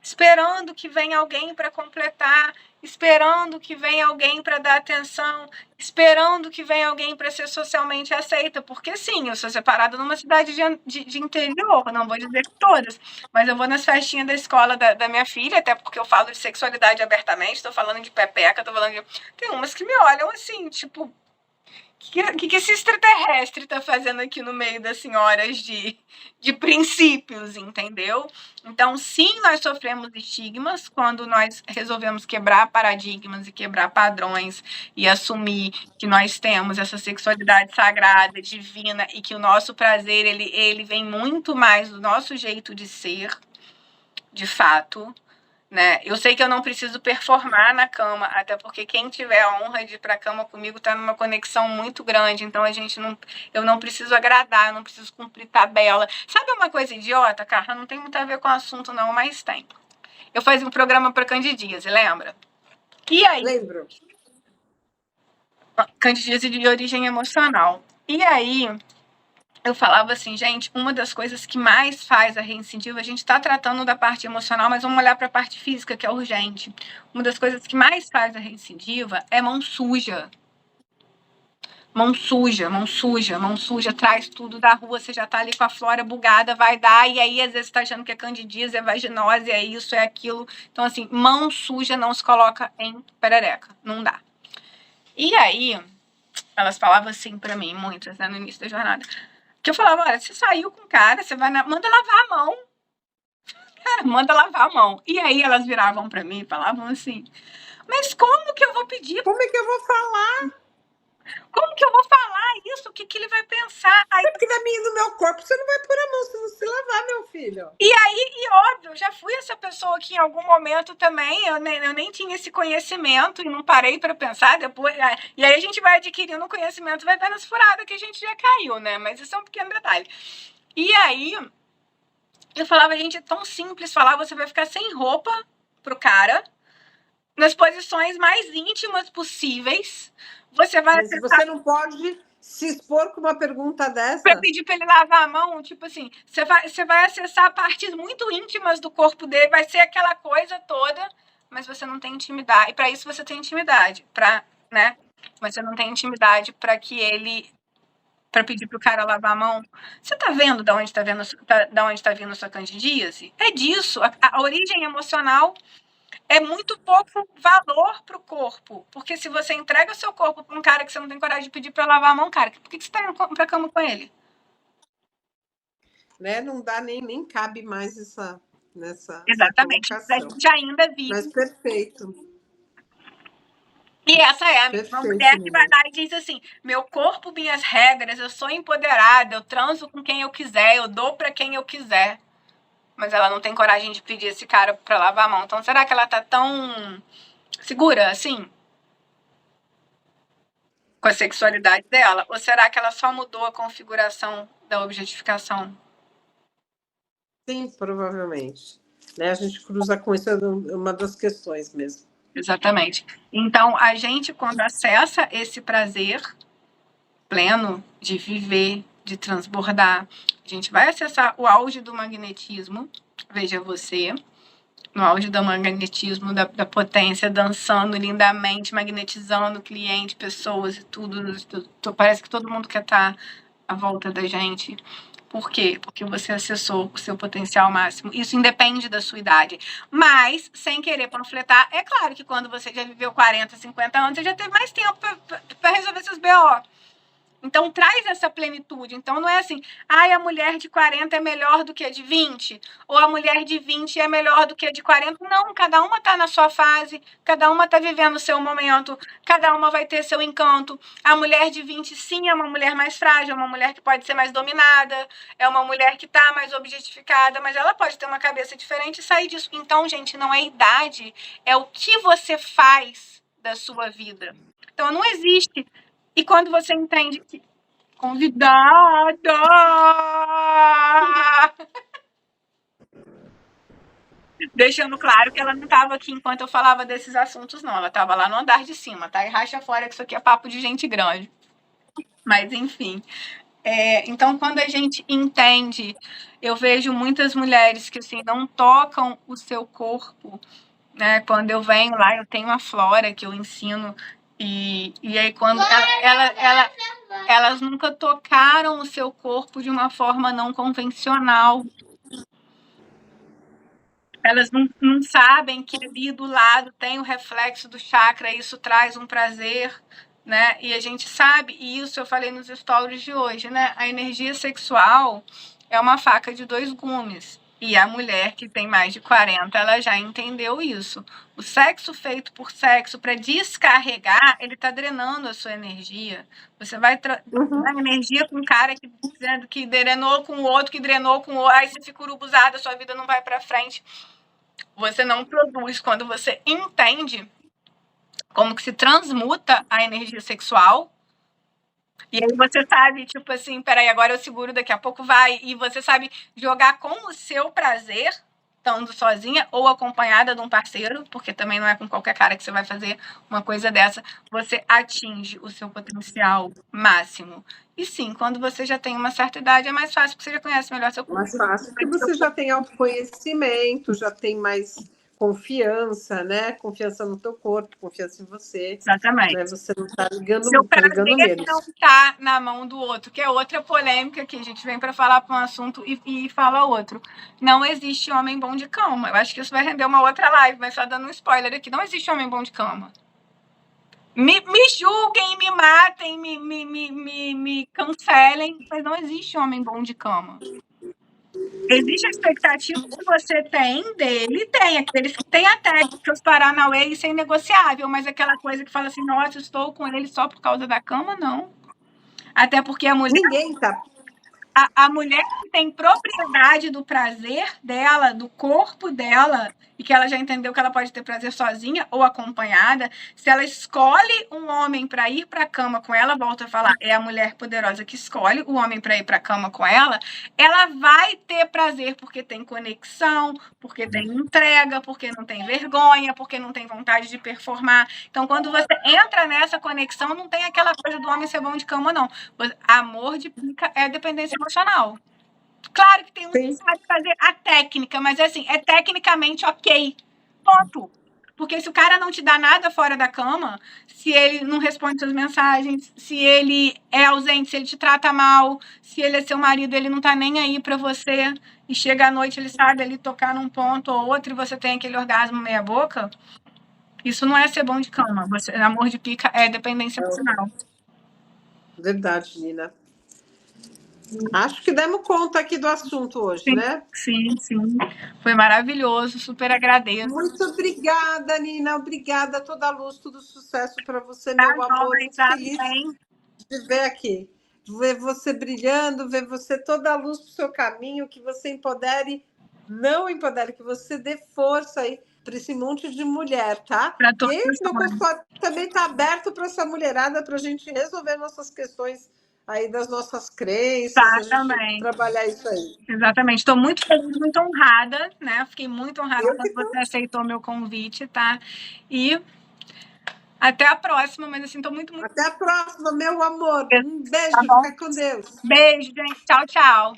esperando que venha alguém para completar, esperando que venha alguém para dar atenção, esperando que venha alguém para ser socialmente aceita. Porque, sim, eu sou separada numa cidade de interior, não vou dizer que todas, mas eu vou nas festinhas da escola da minha filha, até porque eu falo de sexualidade abertamente, estou falando de pepeca, estou falando de. Tem umas que me olham assim, tipo. O que esse extraterrestre está fazendo aqui no meio das senhoras de princípios, entendeu? Então, sim, nós sofremos estigmas quando nós resolvemos quebrar paradigmas e quebrar padrões e assumir que nós temos essa sexualidade sagrada, divina, e que o nosso prazer ele vem muito mais do nosso jeito de ser, de fato. Né? Eu sei que eu não preciso performar na cama, até porque quem tiver a honra de ir para a cama comigo está numa conexão muito grande, então eu não preciso agradar, eu não preciso cumprir tabela. Sabe uma coisa idiota, Carla? Não tem muito a ver com o assunto não, mas tem. Eu fazia um programa para Candidíase, lembra? E aí? Lembro. Candidíase de origem emocional. E aí, eu falava assim, gente, uma das coisas que mais faz a recidiva, a gente está tratando da parte emocional, mas vamos olhar para a parte física, que é urgente. Uma das coisas que mais faz a recidiva é mão suja. Mão suja, mão suja, mão suja, traz tudo da rua, você já tá ali com a flora bugada, vai dar, e aí às vezes tá achando que é candidíase, é vaginose, é isso, é aquilo. Então, assim, mão suja não se coloca em perereca, não dá. E aí, elas falavam assim para mim, muitas, né, no início da jornada, que eu falava, olha, você saiu com o cara, você vai manda lavar a mão. Cara, manda lavar a mão. E aí elas viravam para mim e falavam assim, mas como que eu vou pedir? Como é que eu vou falar? Como que eu vou falar isso? O que ele vai pensar? Aí, porque no meu corpo você não vai pôr a mão se não se lavar, meu filho. E aí, óbvio, eu já fui essa pessoa que em algum momento também, eu nem tinha esse conhecimento e não parei para pensar depois. E aí a gente vai adquirindo o conhecimento, vai vendo as furadas que a gente já caiu, né? Mas isso é um pequeno detalhe. E aí, eu falava, gente, é tão simples falar, você vai ficar sem roupa pro cara, nas posições mais íntimas possíveis. Você vai Mas você não pode se expor com uma pergunta dessa. Para pedir para ele lavar a mão, tipo assim, você vai acessar partes muito íntimas do corpo dele, vai ser aquela coisa toda, mas você não tem intimidade. E para isso você tem intimidade, né? Mas você não tem intimidade para que ele para pedir pro cara lavar a mão. Você tá vendo de onde tá vindo a sua candidíase? É disso. A origem emocional é muito pouco valor pro corpo. Porque se você entrega o seu corpo pra um cara que você não tem coragem de pedir para lavar a mão, cara, por que você tá indo pra cama com ele? Né? Não dá nem cabe mais nessa Exatamente. colocação. A gente ainda vive. Mas perfeito. E essa é a mesma mulher que vai lá e diz assim, meu corpo, minhas regras, eu sou empoderada, eu transo com quem eu quiser, eu dou pra quem eu quiser. Mas ela não tem coragem de pedir esse cara pra lavar a mão. Então será que ela tá tão segura assim? Com a sexualidade dela? Ou será que ela só mudou a configuração da objetificação? Sim, provavelmente. Né? A gente cruza com isso, é uma das questões mesmo. Exatamente. Então, a gente, quando acessa esse prazer pleno de viver, de transbordar, a gente vai acessar o auge do magnetismo, veja você, no auge do magnetismo, da potência, dançando lindamente, magnetizando cliente, pessoas e tudo. Parece que todo mundo quer estar à volta da gente. Por quê? Porque você acessou o seu potencial máximo. Isso independe da sua idade. Mas, sem querer panfletar, é claro que quando você já viveu 40, 50 anos, você já teve mais tempo para resolver seus BO. Então, traz essa plenitude. Então, não é assim, ai, a mulher de 40 é melhor do que a de 20, ou a mulher de 20 é melhor do que a de 40. Não, cada uma está na sua fase, cada uma está vivendo o seu momento, cada uma vai ter seu encanto. A mulher de 20, sim, é uma mulher mais frágil, é uma mulher que pode ser mais dominada, é uma mulher que está mais objetificada, mas ela pode ter uma cabeça diferente e sair disso. Então, gente, não é idade, é o que você faz da sua vida. Então, não existe. E quando você entende que... Convidada! Deixando claro que ela não estava aqui enquanto eu falava desses assuntos, não. Ela estava lá no andar de cima, tá? E racha fora que isso aqui é papo de gente grande. Mas, enfim. Então, quando a gente entende, eu vejo muitas mulheres que, assim, não tocam o seu corpo, né? Quando eu venho lá, eu tenho a Flora que eu ensino, e aí quando elas nunca tocaram o seu corpo de uma forma não convencional. Elas não sabem que ali do lado tem o reflexo do chakra, isso traz um prazer, né? E a gente sabe, e isso eu falei nos stories de hoje, né? A energia sexual é uma faca de dois gumes. E a mulher que tem mais de 40, ela já entendeu isso. O sexo feito por sexo, para descarregar, ele está drenando a sua energia. Você vai dar energia com um cara que drenou com o outro, que drenou com o outro, aí você fica urubuzada, sua vida não vai para frente. Você não produz. Quando você entende como que se transmuta a energia sexual, e aí você sabe, tipo assim, peraí, agora eu seguro, daqui a pouco vai, e você sabe jogar com o seu prazer, estando sozinha ou acompanhada de um parceiro, porque também não é com qualquer cara que você vai fazer uma coisa dessa, você atinge o seu potencial máximo. E sim, quando você já tem uma certa idade, é mais fácil, porque você já conhece melhor seu corpo. Mais fácil, porque você já tem autoconhecimento, já tem mais confiança, né? Confiança no teu corpo, confiança em você. Exatamente. Né? Você não está ligando, seu prazer menos. Não está na mão do outro, que é outra polêmica que a gente vem para falar para um assunto e fala outro. Não existe homem bom de cama. Eu acho que isso vai render uma outra live, mas só dando um spoiler aqui. Não existe homem bom de cama. Me julguem, me matem, me cancelem, mas não existe homem bom de cama. Existe a expectativa que você tem dele, tem aqueles que têm a técnica, os paranauê, isso é inegociável, mas aquela coisa que fala assim, nossa, estou com ele só por causa da cama, não. Até porque a mulher... Ninguém tá... A mulher que tem propriedade do prazer dela, do corpo dela, e que ela já entendeu que ela pode ter prazer sozinha ou acompanhada, se ela escolhe um homem para ir para a cama com ela, volta a falar, é a mulher poderosa que escolhe o homem para ir para a cama com ela vai ter prazer porque tem conexão, porque tem entrega, porque não tem vergonha, porque não tem vontade de performar. Então, quando você entra nessa conexão, não tem aquela coisa do homem ser bom de cama, não. Amor de pica é dependência emocional. Claro que tem um que sabe fazer a técnica, mas assim, é tecnicamente ok. Ponto. Porque se o cara não te dá nada fora da cama, se ele não responde suas mensagens, se ele é ausente, se ele te trata mal, se ele é seu marido, ele não tá nem aí pra você, e chega à noite, ele sabe ali tocar num ponto ou outro, e você tem aquele orgasmo meia boca, isso não é ser bom de cama. Amor de pica é dependência emocional. Verdade, Nina. Acho que demos conta aqui do assunto hoje, sim, né? Sim. Foi maravilhoso, super agradeço. Muito obrigada, Nina. Obrigada, toda a luz, todo sucesso para você, meu amor. Muito feliz de ver aqui. Ver você brilhando, ver você toda a luz para o seu caminho, que você empodere, não empodere, que você dê força aí para esse monte de mulher, tá? E meu pessoal também está aberto para essa mulherada, para a gente resolver nossas questões aí das nossas crenças, Exatamente. Trabalhar isso aí. Exatamente. Estou muito feliz, muito honrada, né? Fiquei muito honrada quando você aceitou meu convite, tá? E até a próxima, mas assim, estou muito... Até a próxima, meu amor. Um beijo, fica com Deus. Beijo, gente. Tchau, tchau.